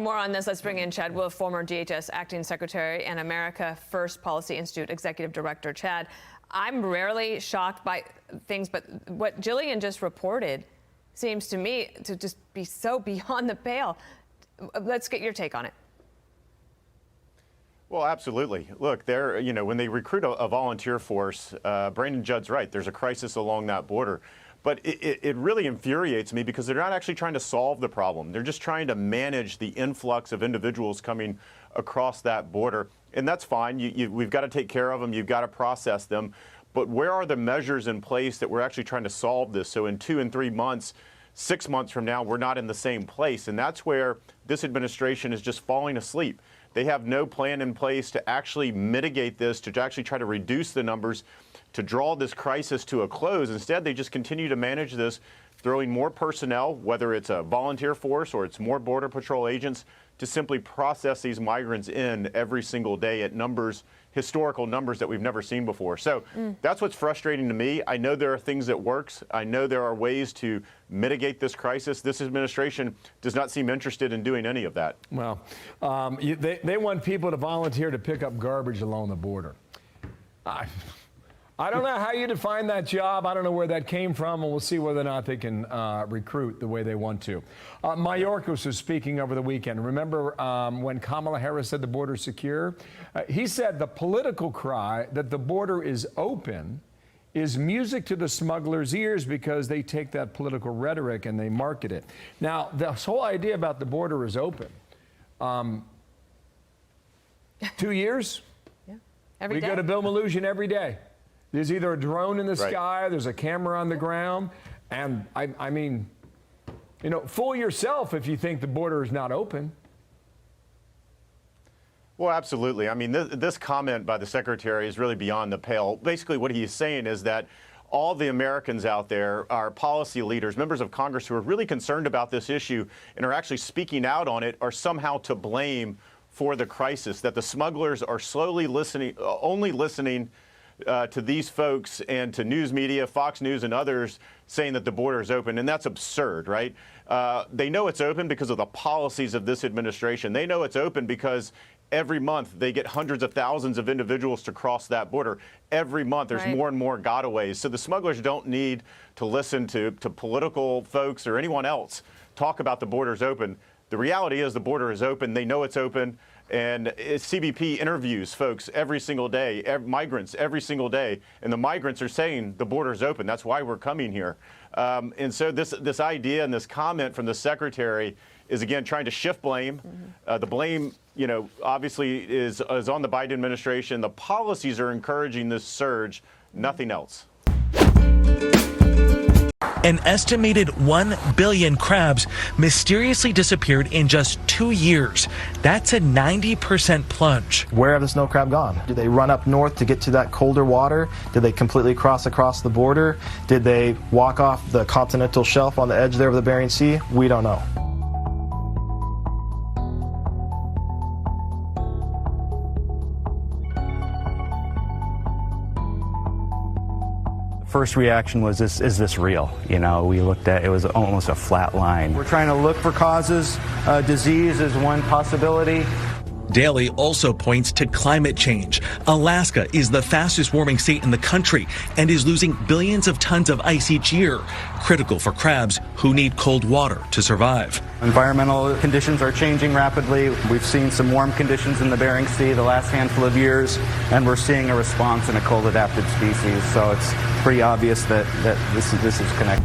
more on this, let's bring in Chad Wolf, former DHS Acting Secretary and America First Policy Institute Executive Director. Chad, I'm rarely shocked by things, but what Jillian just reported seems to me to just be so beyond the pale. Let's get your take on it. Well, absolutely. Look, when they recruit a volunteer force, Brandon Judd's right. There's a crisis along that border. But it really infuriates me because they're not actually trying to solve the problem. They're just trying to manage the influx of individuals coming across that border. And that's fine. We've got to take care of them. You've got to process them. But where are the measures in place that we're actually trying to solve this? So in 2 and 3 months, 6 months from now, we're not in the same place. And that's where this administration is just falling asleep. They have no plan in place to actually mitigate this, to actually try to reduce the numbers, to draw this crisis to a close. Instead, they just continue to manage this, throwing more personnel, whether it's a volunteer force or it's more Border Patrol agents, to simply process these migrants in every single day at numbers, historical numbers that we've never seen before. So that's what's frustrating to me. I know there are things that works. I know there are ways to mitigate this crisis. This administration does not seem interested in doing any of that. Well, they want people to volunteer to pick up garbage along the border. I don't know how you define that job. I don't know where that came from, and we'll see whether or not they can recruit the way they want to. Mayorkas was speaking over the weekend. Remember when Kamala Harris said the border's secure? He said the political cry that the border is open is music to the smugglers' ears because they take that political rhetoric and they market it. Now, this whole idea about the border is open. 2 years? Yeah. Every we day. go to Bill Maloogian every day. There's either a drone in the sky, there's a camera on the ground, and I mean, fool yourself if you think the border is not open. Well, absolutely. I mean, this comment by the secretary is really beyond the pale. Basically, what he's saying is that all the Americans out there, our policy leaders, members of Congress who are really concerned about this issue and are actually speaking out on it, are somehow to blame for the crisis, that the smugglers are slowly only listening to these folks and to news media, Fox News and others, saying that the border is open. And that's absurd, right? They know it's open because of the policies of this administration. They know it's open because every month they get hundreds of thousands of individuals to cross that border. Every month there's more and more gotaways. So the smugglers don't need to listen to political folks or anyone else talk about the border's open. The reality is the border is open. They know it's open. And CBP interviews folks every single day, migrants every single day, and the migrants are saying the border is open. That's why we're coming here. And so this idea and this comment from the secretary is, again, trying to shift blame. The blame, obviously is on the Biden administration. The policies are encouraging this surge, nothing else. An estimated 1 billion crabs mysteriously disappeared in just 2 years. That's a 90% plunge. Where have the snow crab gone? Did they run up north to get to that colder water? Did they completely cross across the border? Did they walk off the continental shelf on the edge there of the Bering Sea? We don't know. First reaction was, is this real? We looked at it, was almost a flat line. We're trying to look for causes. Disease is one possibility. Daly also points to climate change. Alaska is the fastest warming state in the country and is losing billions of tons of ice each year, critical for crabs who need cold water to survive. Environmental conditions are changing rapidly. We've seen some warm conditions in the Bering Sea the last handful of years, and we're seeing a response in a cold adapted species. So it's pretty obvious that this is connected.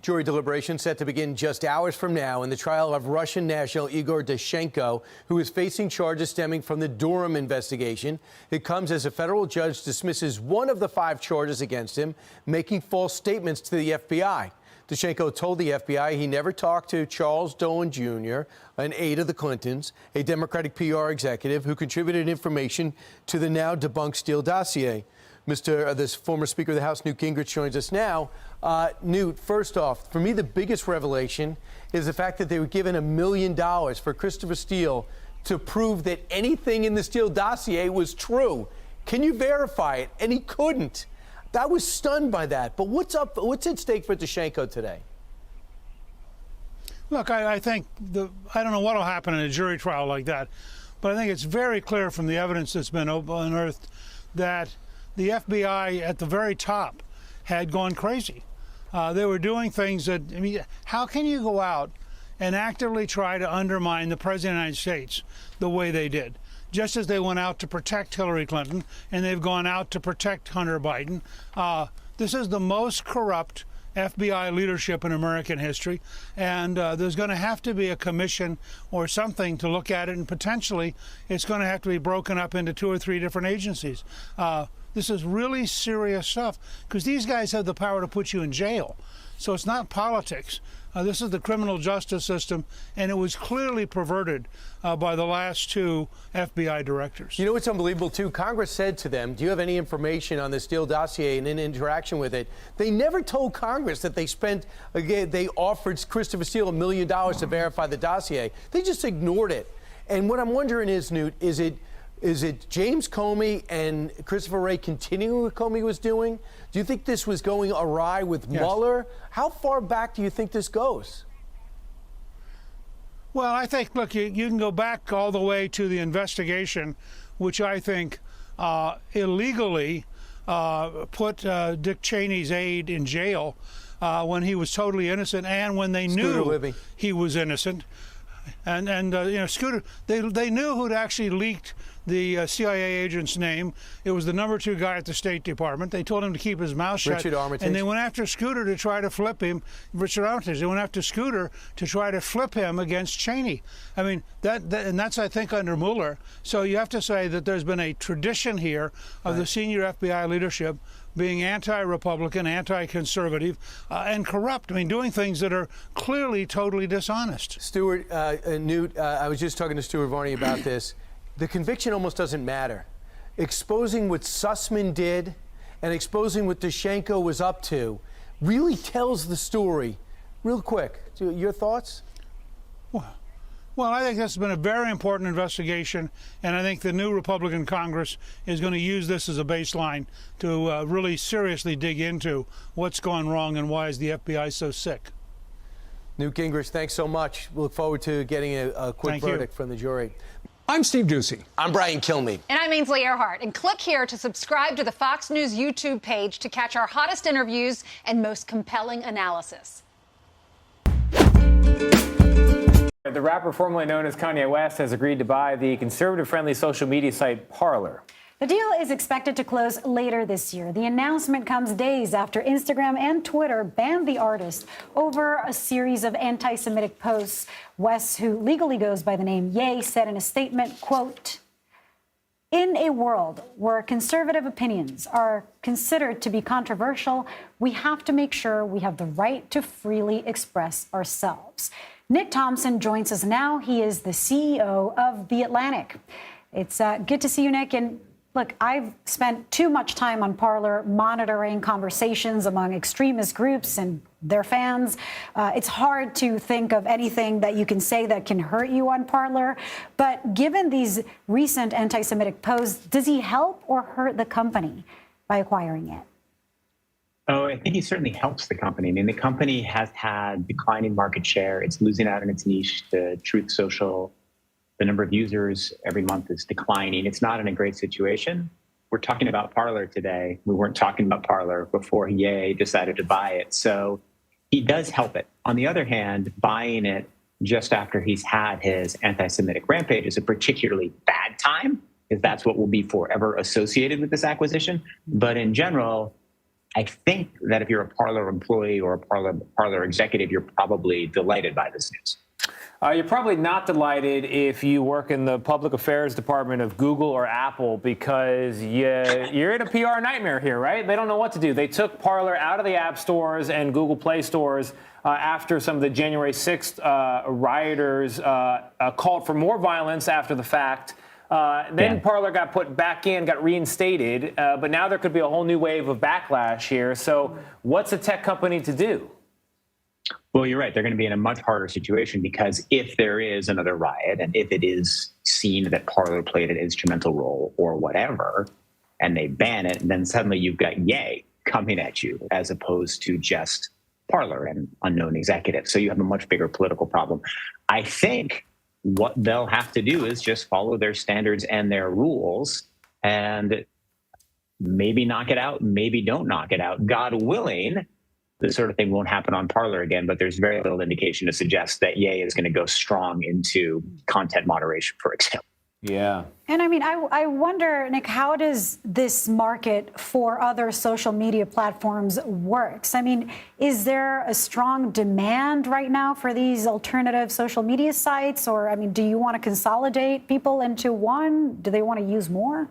Jury deliberation set to begin just hours from now in the trial of Russian national Igor Danchenko, who is facing charges stemming from the Durham investigation. It comes as a federal judge dismisses one of the 5 charges against him, making false statements to the FBI. Danchenko told the FBI he never talked to Charles Dolan Jr., an aide of the Clintons, a Democratic PR executive who contributed information to the now debunked Steele dossier. This former Speaker of the House, Newt Gingrich, joins us now. Newt, first off, for me, the biggest revelation is the fact that they were given $1 million for Christopher Steele to prove that anything in the Steele dossier was true. Can you verify it? And he couldn't. I was stunned by that. But what's at stake for Danchenko today? Look, I think I don't know what will happen in a jury trial like that, but I think it's very clear from the evidence that's been unearthed that the FBI at the very top had gone crazy. They were doing things that, I mean, how can you go out and actively try to undermine the President of the United States the way they did? Just as they went out to protect Hillary Clinton and they've gone out to protect Hunter Biden. This is the most corrupt FBI leadership in American history, and there's going to have to be a commission or something to look at it, and potentially it's going to have to be broken up into 2 or 3 different agencies. This is really serious stuff because these guys have the power to put you in jail. So it's not politics. This is the criminal justice system, and it was clearly perverted by the last 2 FBI directors. You know what's unbelievable, too? Congress said to them, do you have any information on the Steele dossier and in interaction with it? They never told Congress that they offered Christopher Steele $1 million to verify the dossier. They just ignored it. And what I'm wondering is, Newt, is it James Comey and Christopher Wray continuing what Comey was doing? Do you think this was going awry with Mueller? How far back do you think this goes? Well, I think, look, you can go back all the way to the investigation, which I think illegally put Dick Cheney's aide in jail when he was totally innocent and when they knew he was innocent. And you know, Scooter, they knew who'd actually leaked the CIA agent's name. It was the number 2 guy at the State Department. They told him to keep his mouth shut. Richard Armitage. And they went after Scooter to try to flip him. Richard Armitage. They went after Scooter to try to flip him against Cheney. I mean, and that's, I think, under Mueller. So you have to say that there's been a tradition here of the senior FBI leadership being anti-Republican, anti-conservative, and corrupt. I mean, doing things that are clearly totally dishonest. Stuart, Newt, I was just talking to Stuart Varney about this. The conviction almost doesn't matter. Exposing what Sussman did and exposing what Daschenko was up to really tells the story. Real quick, your thoughts? Well, I think this has been a very important investigation, and I think the new Republican Congress is going to use this as a baseline to really seriously dig into what's gone wrong and why is the FBI so sick. Newt Gingrich, thanks so much. We look forward to getting a quick verdict from the jury. I'm Steve Ducey. I'm Brian Kilmeade. And I'm Ainsley Earhart. And click here to subscribe to the Fox News YouTube page to catch our hottest interviews and most compelling analysis. The rapper formerly known as Kanyewest has agreed to buy the conservative-friendly social media site Parler. The deal is expected to close later this year. The announcement comes days after Instagram and Twitter banned the artist over a series of anti-Semitic posts. West, who legally goes by the name Ye, said in a statement, quote, "In a world where conservative opinions are considered to be controversial, we have to make sure we have the right to freely express ourselves." Nick Thompson joins us now. He is the CEO of The Atlantic. It's good to see you, Nick. And look, I've spent too much time on Parler monitoring conversations among extremist groups and their fans. It's hard to think of anything that you can say that can hurt you on Parler. But given these recent anti-Semitic posts, does he help or hurt the company by acquiring it? Oh, I think he certainly helps the company. I mean, the company has had declining market share. It's losing out in its niche to Truth Social. The number of users every month is declining. It's not in a great situation. We're talking about Parler today. We weren't talking about Parler before Ye decided to buy it. So he does help it. On the other hand, buying it just after he's had his anti-Semitic rampage is a particularly bad time, because that's what will be forever associated with this acquisition. But in general, I think that if you're a Parler employee or a Parler executive, you're probably delighted by this news. You're probably not delighted if you work in the public affairs department of Google or Apple, because you're in a PR nightmare here, right? They don't know what to do. They took Parler out of the app stores and Google Play stores after some of the January 6th rioters called for more violence after the fact. Then Parler got put back in, got reinstated, but now there could be a whole new wave of backlash here. So what's a tech company to do? Well, you're right. They're going to be in a much harder situation, because if there is another riot and if it is seen that Parler played an instrumental role or whatever, and they ban it, then suddenly you've got Ye coming at you, as opposed to just Parler and unknown executives. So you have a much bigger political problem. I think what they'll have to do is just follow their standards and their rules and maybe knock it out, maybe don't knock it out. God willing, this sort of thing won't happen on Parler again, but there's very little indication to suggest that Ye is going to go strong into content moderation, for example. Yeah. And I mean, I wonder, Nick, how does this market for other social media platforms works? I mean, is there a strong demand right now for these alternative social media sites? Or, I mean, do you want to consolidate people into one? Do they want to use more?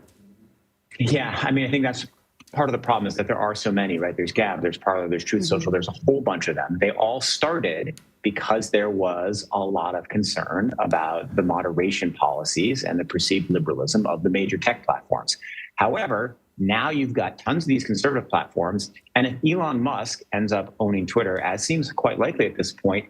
Yeah, I mean, I think that's part of the problem is that there are so many, right? There's Gab, there's Parler, there's Truth Social, there's a whole bunch of them. They all started because there was a lot of concern about the moderation policies and the perceived liberalism of the major tech platforms. However, now you've got tons of these conservative platforms, and if Elon Musk ends up owning Twitter, as seems quite likely at this point,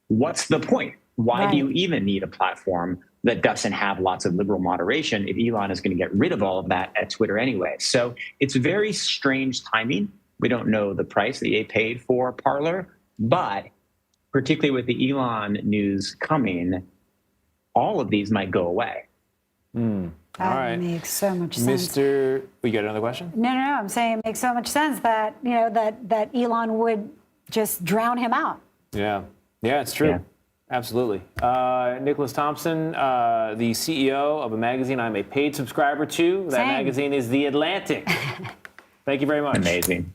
what's the point? Why do you even need a platform that doesn't have lots of liberal moderation if Elon is going to get rid of all of that at Twitter anyway? So it's very strange timing. We don't know the price that Ye paid for Parler, but particularly with the Elon news coming, all of these might go away. All right. Makes so much sense. We got another question? No. I'm saying it makes so much sense that, you know, that Elon would just drown him out. Yeah. Yeah, it's true. Yeah. Absolutely. Nicholas Thompson, the CEO of a magazine I'm a paid subscriber to. That magazine is The Atlantic. Thank you very much. Amazing.